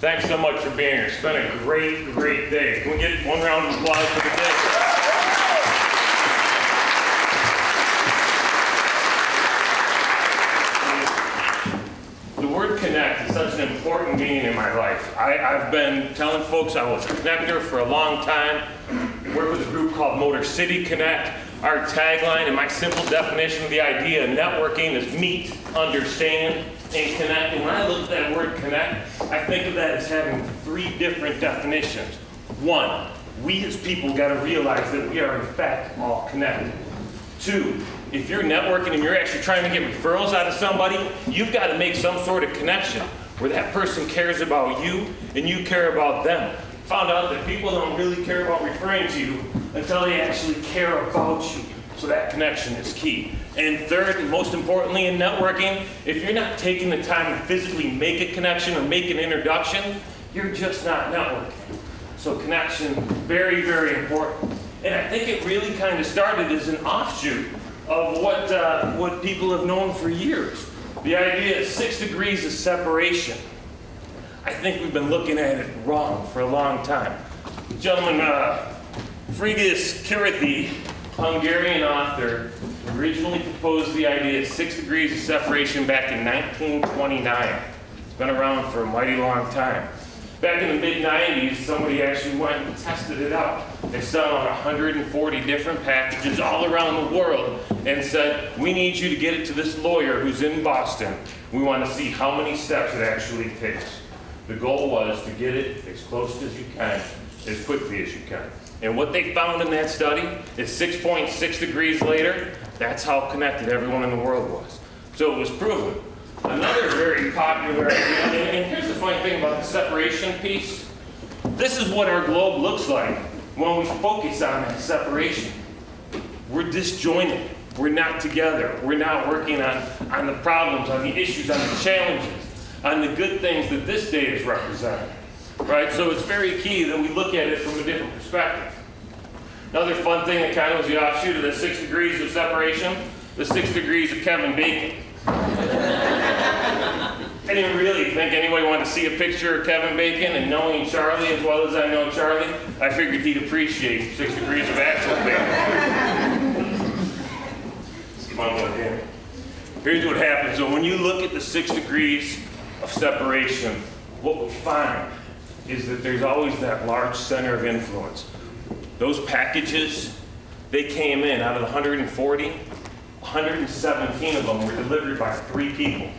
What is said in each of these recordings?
Thanks so much for being here. It's been a great, great day. Can we get one round of applause for the day? The word connect is such an important meaning in my life. I've been telling folks I was a connector for a long time. I work with a group called Motor City Connect. Our tagline and my simple definition of the idea of networking is meet, understand, and connect. And when I look at that word connect, I think of that as having three different definitions. One, we as people got to realize that we are in fact all connected. Two, if you're networking and you're actually trying to get referrals out of somebody, you've got to make some sort of connection where that person cares about you and you care about them. Found out that people don't really care about referring to you until they actually care about you. So that connection is key. And third, and most importantly in networking, if you're not taking the time to physically make a connection or make an introduction, you're just not networking. So connection, very, very important. And I think it really kind of started as an offshoot of what people have known for years. The idea of 6 degrees of separation. I think we've been looking at it wrong for a long time. Gentleman, Frigyes Karate, Hungarian author, originally proposed the idea of 6 degrees of separation back in 1929. It's been around for a mighty long time. Back in the mid-90s, somebody actually went and tested it out. They sent out 140 different packages all around the world and said, we need you to get it to this lawyer who's in Boston. We want to see how many steps it actually takes. The goal was to get it as close as you can, as quickly as you can. And what they found in that study is 6.6 degrees later, that's how connected everyone in the world was. So it was proven. Another very popular idea, and here's the funny thing about the separation piece. This is what our globe looks like when we focus on that separation. We're disjointed. We're not together. We're not working on the problems, on the issues, on the challenges, on the good things that this day is representing. Right? So it's very key that we look at it from a different perspective. Another fun thing that kind of was the offshoot of the 6 degrees of separation, the 6 degrees of Kevin Bacon. I didn't really think anybody wanted to see a picture of Kevin Bacon, and knowing Charlie as well as I know Charlie, I figured he'd appreciate 6 degrees of actual bacon. It's fun one, yeah. Here's what happens. So when you look at the 6 degrees of separation, what we find is that there's always that large center of influence. Those packages, they came in out of the 140, 117 of them were delivered by 3 people,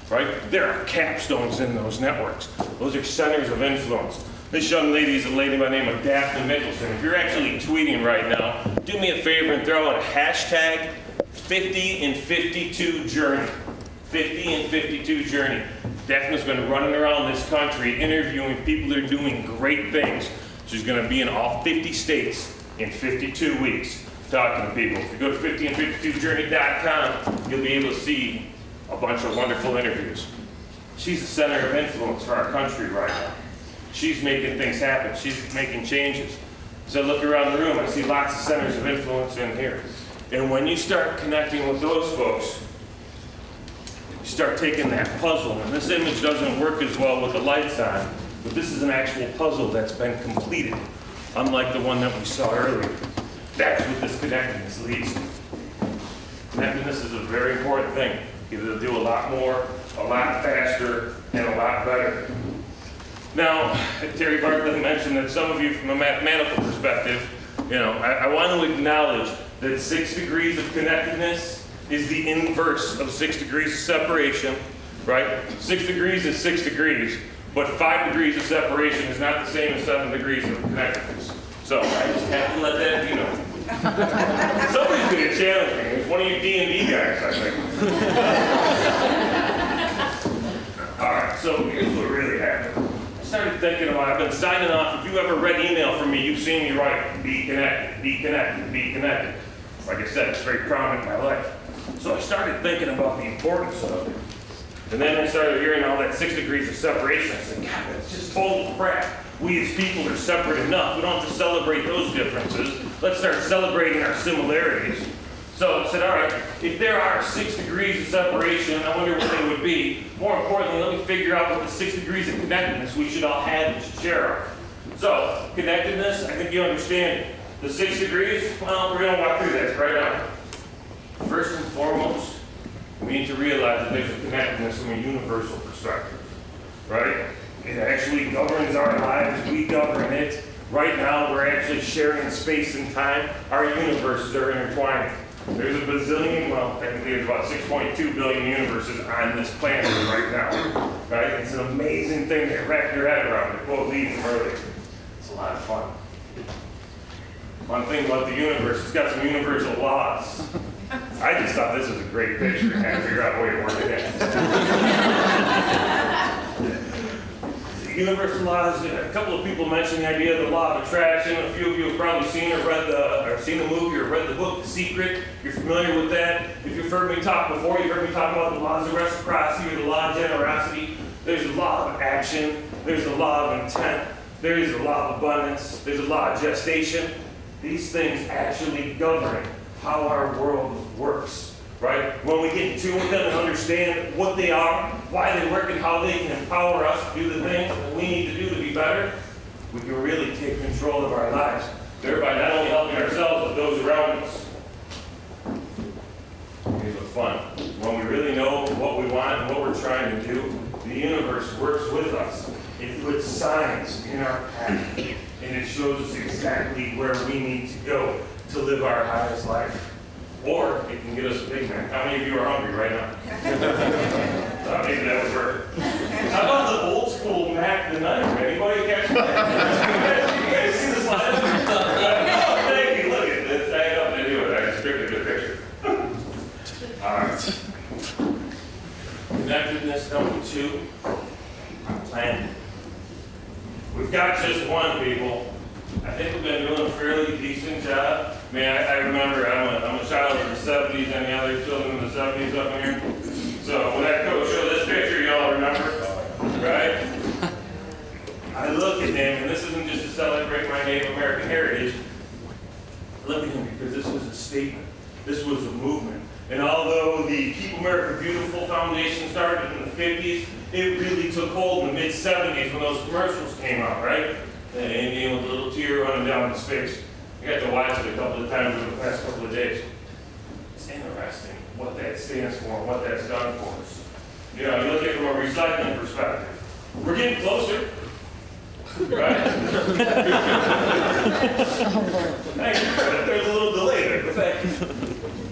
right? There are capstones in those networks. Those are centers of influence. This young lady is a lady by the name of Daphne Mickelson. If you're actually tweeting right now, do me a favor and throw in hashtag 50 and 52 journey. 50 and 52 journey. Daphne's going to run around this country interviewing people that are doing great things. She's going to be in all 50 states in 52 weeks talking to people. If you go to 50and52journey.com, you'll be able to see a bunch of wonderful interviews. She's the center of influence for our country right now. She's making things happen. She's making changes. As I look around the room, I see lots of centers of influence in here. And when you start connecting with those folks, you start taking that puzzle, and this image doesn't work as well with the lights on, but this is an actual puzzle that's been completed, unlike the one that we saw earlier. That's what this connectedness leads to. Connectedness is a very important thing. You have to do a lot more, a lot faster, and a lot better. Now, Terry Bartlett mentioned that some of you from a mathematical perspective, I want to acknowledge that 6 degrees of connectedness is the inverse of 6 degrees of separation, right? 6 degrees is 6 degrees, but 5 degrees of separation is not the same as 7 degrees of connectedness. So I just have to let that be known. Somebody's going to challenge me. It's one of you D&D guys, I think. All right, so here's what really happened. I started thinking about, I've been signing off. If you ever read email from me, you've seen me write, be connected, be connected, be connected. Like I said, it's very prominent in my life. So I started thinking about the importance of it. And then I started hearing all that 6 degrees of separation. I said, God, that's just total crap. We as people are separate enough. We don't have to celebrate those differences. Let's start celebrating our similarities. So I said, all right, if there are 6 degrees of separation, I wonder what they would be. More importantly, let me figure out what the 6 degrees of connectedness we should all have and should share are. So, connectedness, I think you understand the 6 degrees. Well, we're going to walk through that right now. First and foremost, we need to realize that there's a connectedness from a universal perspective, right? It actually governs our lives. We govern it. Right now, we're actually sharing space and time. Our universes are intertwined. There's a bazillion, well, technically there's about 6.2 billion universes on this planet right now, right? It's an amazing thing to wrap your head around, to quote Lee from earlier. It's a lot of fun. One thing about the universe, it's got some universal laws. I just thought this was a great picture to kind of figure out a way to work it in. The universal laws, a couple of people mentioned the idea of the law of attraction. A few of you have probably seen or seen the movie or read the book, The Secret. You're familiar with that. If you've heard me talk before, you've heard me talk about the laws of reciprocity or the law of generosity. There's the law of action. There's the law of intent. There is the law of abundance. There's the law of gestation. These things actually govern how our world works, right? When we get in tune with them and understand what they are, why they work, and how they can empower us to do the things that we need to do to be better, we can really take control of our lives, thereby not only helping ourselves, but those around us. Here's what's fun. When we really know what we want and what we're trying to do, the universe works with us. It puts signs in our path, and it shows us exactly where we need to go to live our highest life. Or it can get us a Big Mac. How many of you are hungry right now? Maybe that would work. How about the old school Mac the Knife? Anybody catch that? You guys see the slide? Oh, thank you. Look at this. I had nothing to do with it. I just picked a good picture. All right. Connectedness number 2. Planning. We've got just one, people. I think we've been doing a fairly decent job. Man, I remember I'm a child of the 70s. Any other children in the 70s up in here? So when that coach showed this picture, y'all remember, right? I look at him, and this isn't just to celebrate my Native American heritage. I look at him because this was a statement. This was a movement. And although the Keep America Beautiful Foundation started in the 50s, it really took hold in the mid-70s when those commercials came out, right? That Indian with a little tear running down his face. I got to watch it a couple of times over the past couple of days. It's interesting what that stands for and what that's done for us. You know, you look at it from a recycling perspective. We're getting closer, right? Thank you. There's a little delay there, but thank you.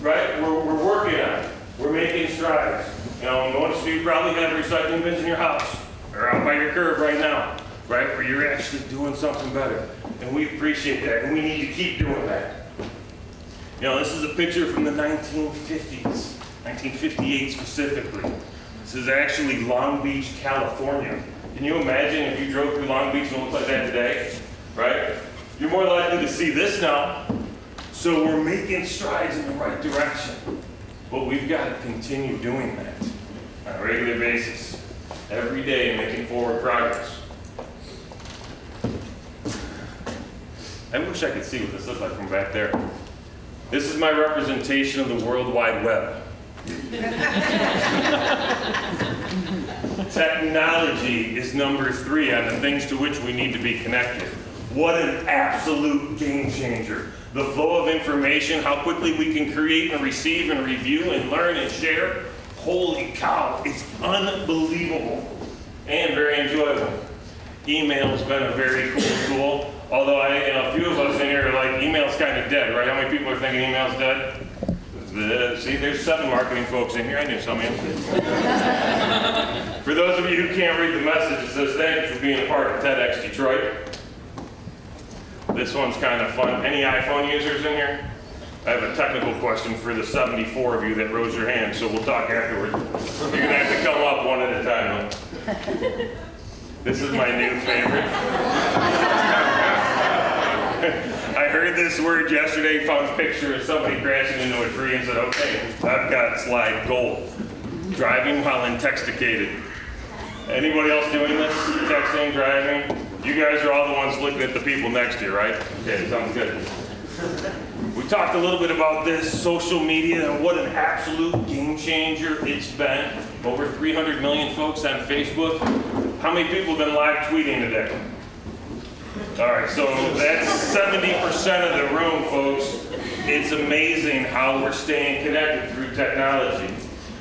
Right? We're working on it. We're making strides. You know, most of you probably have recycling bins in your house or out by your curb right now, right? Where you're actually doing something better. And we appreciate that, and we need to keep doing that. You know, this is a picture from the 1950s, 1958 specifically. This is actually Long Beach, California. Can you imagine if you drove through Long Beach and looked like that today, right? You're more likely to see this now. So we're making strides in the right direction. But we've got to continue doing that on a regular basis, every day, making forward progress. I wish I could see what this looks like from back there. This is my representation of the World Wide Web. Technology is number 3 on the things to which we need to be connected. What an absolute game changer. The flow of information, how quickly we can create and receive and review and learn and share. Holy cow, it's unbelievable and very enjoyable. Email's been a very cool tool. Although a few of us in here are like, email's kind of dead, right? How many people are thinking email's dead? See, there's 7 marketing folks in here. I knew some of you. For those of you who can't read the message, it says, thank you for being a part of TEDxDetroit. This one's kind of fun. Any iPhone users in here? I have a technical question for the 74 of you that rose your hand, so we'll talk afterward. You're going to have to come up one at a time, though. This is my new favorite. I heard this word yesterday, found a picture of somebody crashing into a tree and said, okay, I've got slide gold. Driving while intoxicated. Anybody else doing this? Texting, driving? You guys are all the ones looking at the people next to you, right? Okay, sounds good. We We talked a little bit about this, social media, and what an absolute game changer it's been. Over 300 million folks on Facebook. How many people have been live tweeting today? All right, so that's 70% of the room, folks. It's amazing how we're staying connected through technology.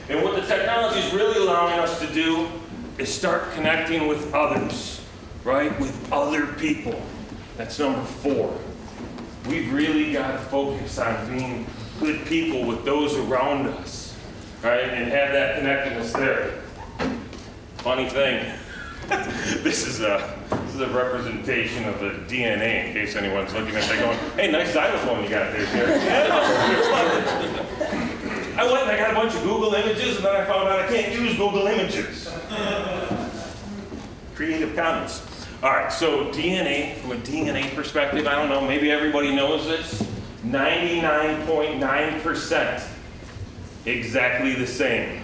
And what the technology is really allowing us to do is start connecting with others, right? With other people. That's number 4. We've really got to focus on being good people with those around us, right? And have that connectedness there. Funny thing, this is a representation of the DNA, in case anyone's looking at it going, hey, nice xylophone you got there, Jerry. I went and I got a bunch of Google images, and then I found out I can't use Google images. Creative Commons. All right, so DNA, from a DNA perspective, I don't know, maybe everybody knows this, 99.9% exactly the same.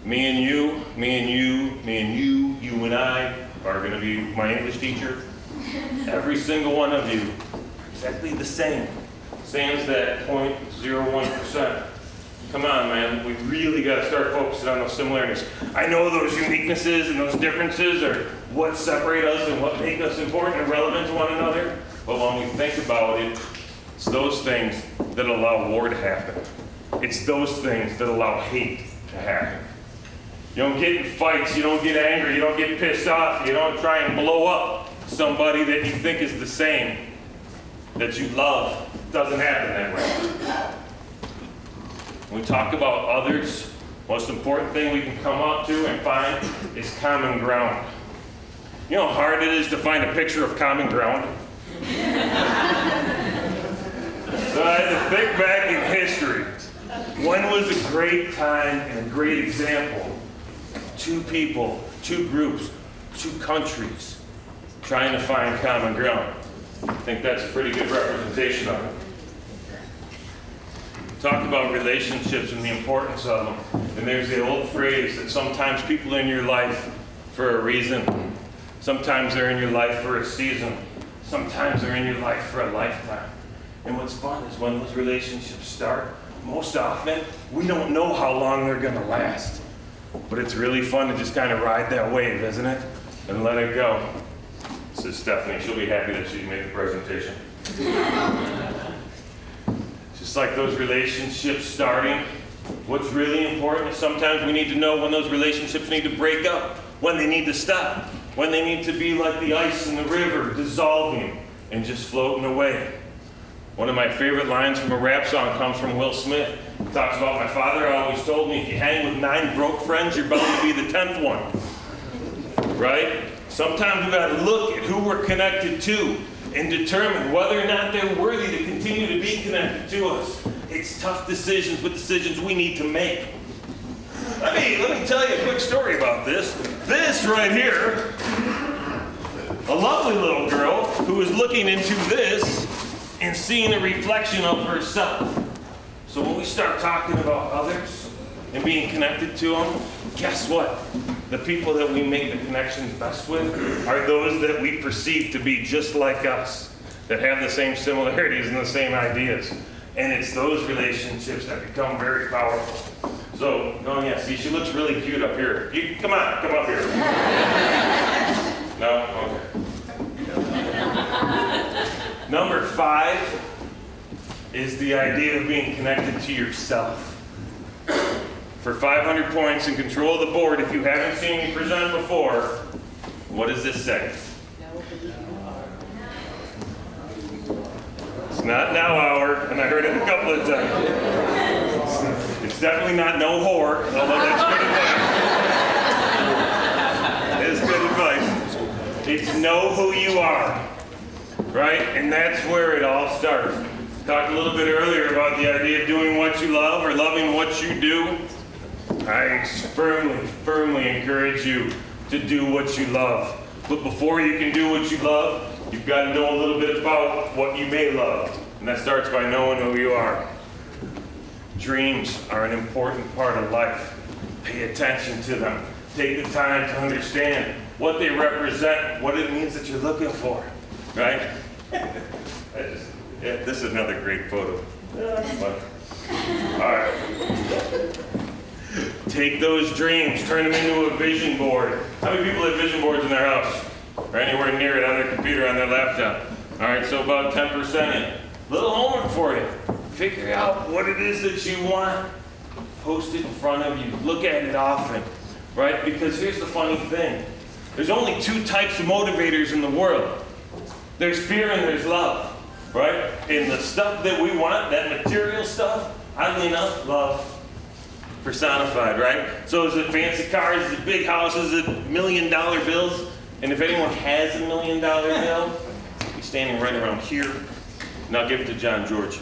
Me and you, me and you, me and you, you and I are going to be my English teacher. Every single one of you, exactly the same. Same as that 0.01%. Come on, man, we really got to start focusing on those similarities. I know those uniquenesses and those differences are what separate us and what make us important and relevant to one another. But when we think about it, it's those things that allow war to happen. It's those things that allow hate to happen. You don't get in fights, you don't get angry, you don't get pissed off, you don't try and blow up somebody that you think is the same, that you love. It doesn't happen that way. When we talk about others, most important thing we can come up to and find is common ground. You know how hard it is to find a picture of common ground? So I had to think back in history. When was a great time and a great example of 2 people, 2 groups, 2 countries trying to find common ground? I think that's a pretty good representation of it. Talk about relationships and the importance of them. And there's the old phrase that sometimes people are in your life for a reason. Sometimes they're in your life for a season. Sometimes they're in your life for a lifetime. And what's fun is when those relationships start, most often, we don't know how long they're going to last. But it's really fun to just kind of ride that wave, isn't it? And let it go. This is Stephanie. She'll be happy that she made the presentation. Just like those relationships starting, what's really important is sometimes we need to know when those relationships need to break up, when they need to stop, when they need to be like the ice in the river, dissolving and just floating away. One of my favorite lines from a rap song comes from Will Smith. He talks about, my father always told me, if you hang with 9 broke friends, you're bound to be the 10th one. Right? Sometimes we've got to look at who we're connected to and determine whether or not they're worthy to continue to be connected to us. It's tough decisions, but decisions we need to make. Let me tell you a quick story about this. This right here, a lovely little girl who was looking into this and seeing a reflection of herself. So when we start talking about others and being connected to them, guess what? The people that we make the connections best with are those that we perceive to be just like us, that have the same similarities and the same ideas. And it's those relationships that become very powerful. So, oh yeah, see, she looks really cute up here. Come on, come up here. No? Okay. Number 5 is the idea of being connected to yourself. For 500 points and control of the board, if you haven't seen me present before, what does this say? It's not now hour, and I heard it a couple of times. It's definitely not no whore, although that's good advice. It is good advice. It's know who you are, right? And that's where it all starts. Talked a little bit earlier about the idea of doing what you love or loving what you do. I firmly encourage you to do what you love. But before you can do what you love, you've got to know a little bit about what you may love. And that starts by knowing who you are. Dreams are an important part of life. Pay attention to them. Take the time to understand what they represent, what it means that you're looking for, right? Yeah, this is another great photo. All right. Take those dreams, turn them into a vision board. How many people have vision boards in their house? Or anywhere near it on their computer, on their laptop? All right, so about 10% in. Little homework for you. Figure out what it is that you want. Post it in front of you. Look at it often, right? Because here's the funny thing. There's only two types of motivators in the world. There's fear and there's love, right? And the stuff that we want, that material stuff, oddly enough, love personified, right? So is it fancy cars, is it big houses, is it $1 million bills? And if anyone has $1 million bill, he's standing right around here. And I'll give it to John George.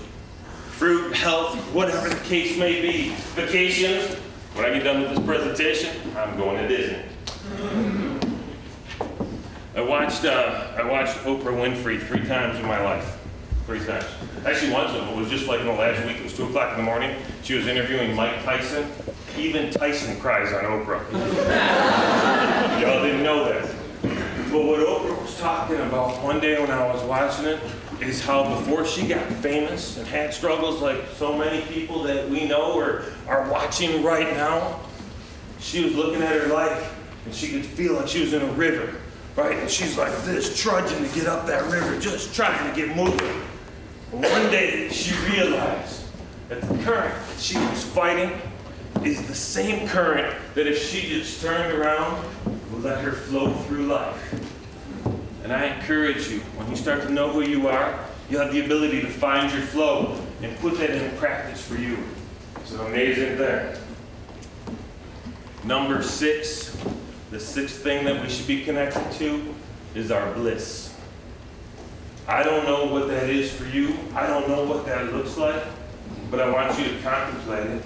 Fruit, health, whatever the case may be. Vacations. When I get done with this presentation, I'm going to Disney. I watched Oprah Winfrey 3 times in my life. 3 times. Actually, one of them, it was just like in the last week. It was 2 o'clock in the morning. She was interviewing Mike Tyson. Even Tyson cries on Oprah. Y'all didn't know that. But what Oprah was talking about one day when I was watching it is how before she got famous and had struggles like so many people that we know or are watching right now, she was looking at her life and she could feel like she was in a river, right? And she's like this, trudging to get up that river, just trying to get moving. But one day she realized that the current that she was fighting is the same current that if she just turned around, would let her flow through life. And I encourage you, when you start to know who you are, you'll have the ability to find your flow and put that into practice for you. It's an amazing thing. Number 6, the 6th thing that we should be connected to is our bliss. I don't know what that is for you. I don't know what that looks like, but I want you to contemplate it.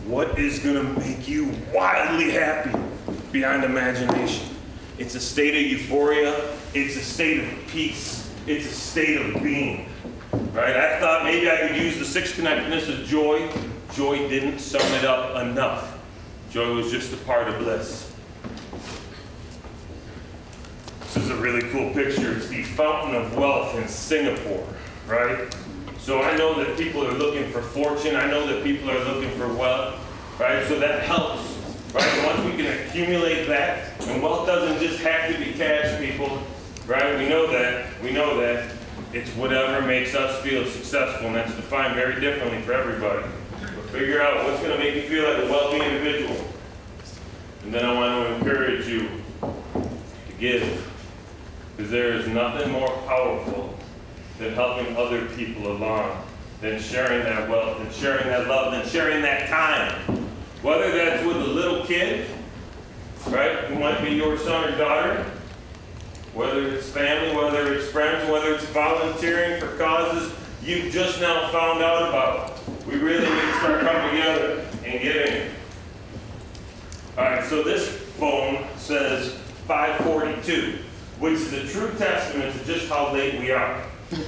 What is going to make you wildly happy beyond imagination? It's a state of euphoria. It's a state of peace. It's a state of being, right? I thought maybe I could use the 6th connectedness of joy. Joy didn't sum it up enough. Joy was just a part of bliss. This is a really cool picture. It's the Fountain of Wealth in Singapore, right? So I know that people are looking for fortune. I know that people are looking for wealth, right? So that helps, right? Once we can accumulate that, and wealth doesn't just have to be cash, people, right? We know that. It's whatever makes us feel successful, and that's defined very differently for everybody. But figure out what's going to make you feel like a wealthy individual. And then I want to encourage you to give, because there is nothing more powerful than helping other people along, than sharing that wealth, than sharing that love, than sharing that time. Whether that's with a little kid, right, who might be your son or daughter, whether it's family, whether it's friends, whether it's volunteering for causes you've just now found out about. We really need to start coming together and giving. All right, so this phone says 5:42, which is a true testament to just how late we are. Because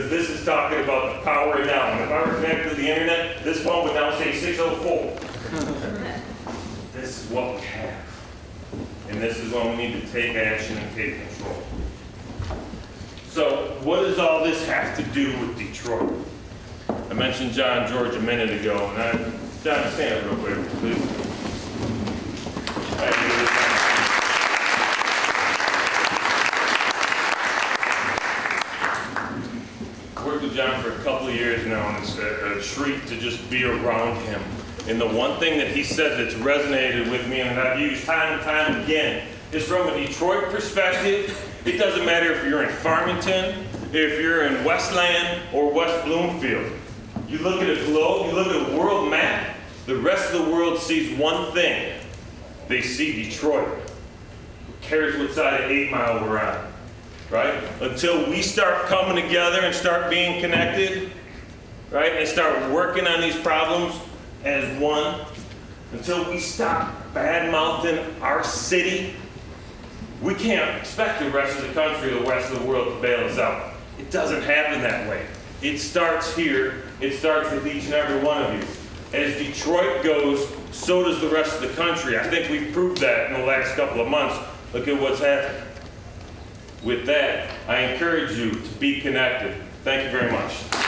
this is talking about the power now. And if I were connected to the internet, this phone would now say 6:04. This is what we have. And this is when we need to take action and take control. So what does all this have to do with Detroit? I mentioned John George a minute ago, and John, stand up real quick, please. Worked with John for a couple of years now, and it's a treat to just be around him. And the one thing that he said that's resonated with me, and I've used time and time again, is from a Detroit perspective, it doesn't matter if you're in Farmington, if you're in Westland, or West Bloomfield. You look at a globe, you look at a world map, the rest of the world sees one thing. They see Detroit. Who cares what side of 8 Mile we're on? Right? Until we start coming together and start being connected, right, and start working on these problems as one, until we stop bad-mouthing our city, we can't expect the rest of the country or the rest of the world to bail us out. It doesn't happen that way. It starts here. It starts with each and every one of you. As Detroit goes, so does the rest of the country. I think we've proved that in the last couple of months. Look at what's happened. With that, I encourage you to be connected. Thank you very much.